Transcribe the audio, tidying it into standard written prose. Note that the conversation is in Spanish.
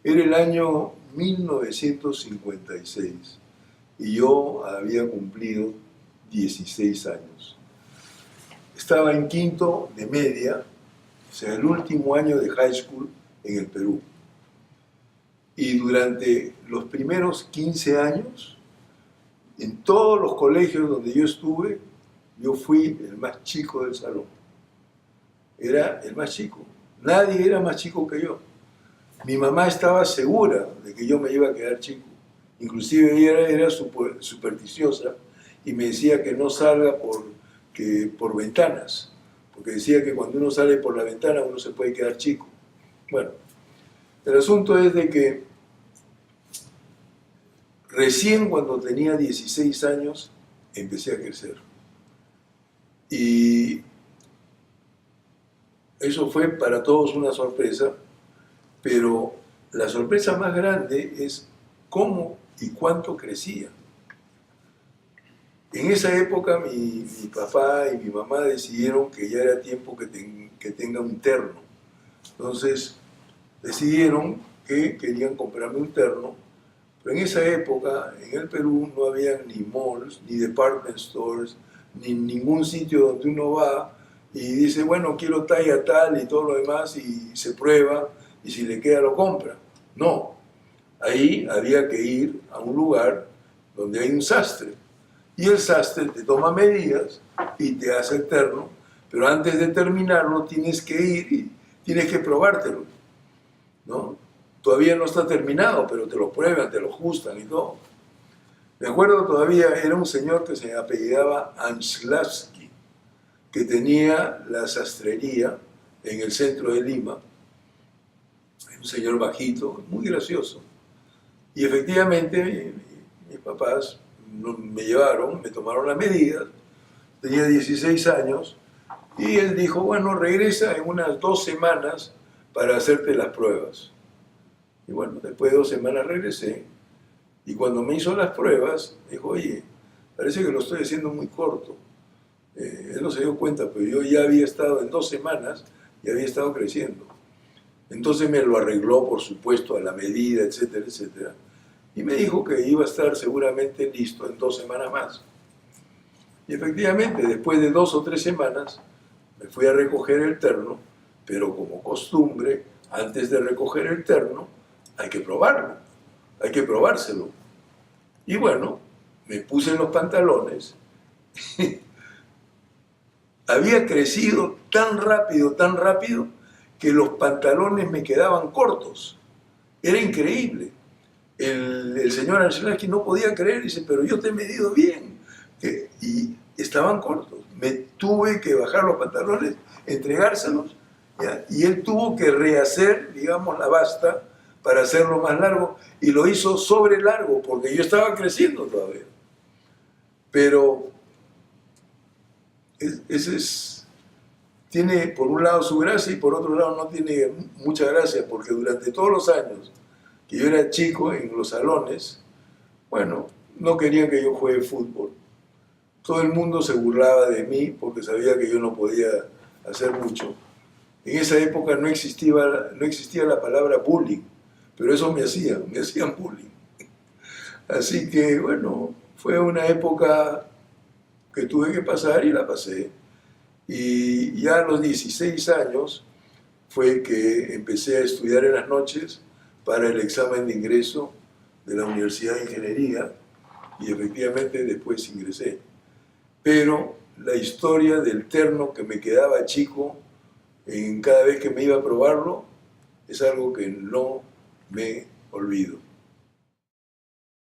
Era el año 1956 y yo había cumplido 16 años. Estaba en quinto de media, o sea, el último año de high school en el Perú. Y durante los primeros 15 años, en todos los colegios donde yo estuve, yo fui el más chico del salón. Era el más chico. Nadie era más chico que yo. Mi mamá estaba segura de que yo me iba a quedar chico. Inclusive ella era supersticiosa y me decía que no salga por ventanas, porque decía que cuando uno sale por la ventana uno se puede quedar chico. Bueno, el asunto es de que recién cuando tenía 16 años empecé a crecer. Y eso fue para todos una sorpresa, pero la sorpresa más grande es cómo y cuánto crecía. En esa época mi papá y mi mamá decidieron que ya era tiempo que tenga un terno. Entonces decidieron que querían comprarme un terno, pero en esa época en el Perú no había ni malls, ni department stores, ni ningún sitio donde uno va y dice, bueno, quiero talla tal y todo lo demás, y se prueba, y si le queda lo compra. No, ahí había que ir a un lugar donde hay un sastre, y el sastre te toma medidas y te hace el terno, pero antes de terminarlo tienes que ir y tienes que probártelo, ¿no? Todavía no está terminado, pero te lo prueban, te lo ajustan y todo. Me acuerdo todavía, era un señor que se apellidaba Anslavsky, que tenía la sastrería en el centro de Lima, un señor bajito, muy gracioso. Y efectivamente, mis papás me llevaron, me tomaron las medidas, tenía 16 años, y él dijo, bueno, regresa en unas 2 semanas para hacerte las pruebas. Y bueno, después de 2 semanas regresé, y cuando me hizo las pruebas, dijo, oye, parece que lo estoy haciendo muy corto. Él no se dio cuenta, pero yo ya había estado en 2 semanas y había estado creciendo. Entonces me lo arregló, por supuesto, a la medida, etcétera, etcétera. Y me dijo que iba a estar seguramente listo en 2 semanas más. Y efectivamente, después de 2 o 3 semanas, me fui a recoger el terno, pero como costumbre, antes de recoger el terno, hay que probarlo, hay que probárselo. Y bueno, me puse en los pantalones. Había crecido tan rápido, que los pantalones me quedaban cortos. Era increíble. El señor Anslavsky no podía creer, dice, pero yo te he medido bien. Y estaban cortos. Me tuve que bajar los pantalones, entregárselos, ¿ya? Y él tuvo que rehacer, digamos, la basta para hacerlo más largo, y lo hizo sobre largo, porque yo estaba creciendo todavía. Pero tiene por un lado su gracia y por otro lado no tiene mucha gracia, porque durante todos los años que yo era chico en los salones, bueno, no querían que yo juegue fútbol. Todo el mundo se burlaba de mí porque sabía que yo no podía hacer mucho. En esa época no existía la palabra bullying, pero eso me hacían bullying. Así que, bueno, fue una época que tuve que pasar y la pasé. Y ya a los 16 años fue que empecé a estudiar en las noches para el examen de ingreso de la Universidad de Ingeniería, y efectivamente después ingresé. Pero la historia del terno que me quedaba chico en cada vez que me iba a probarlo es algo que no me olvido.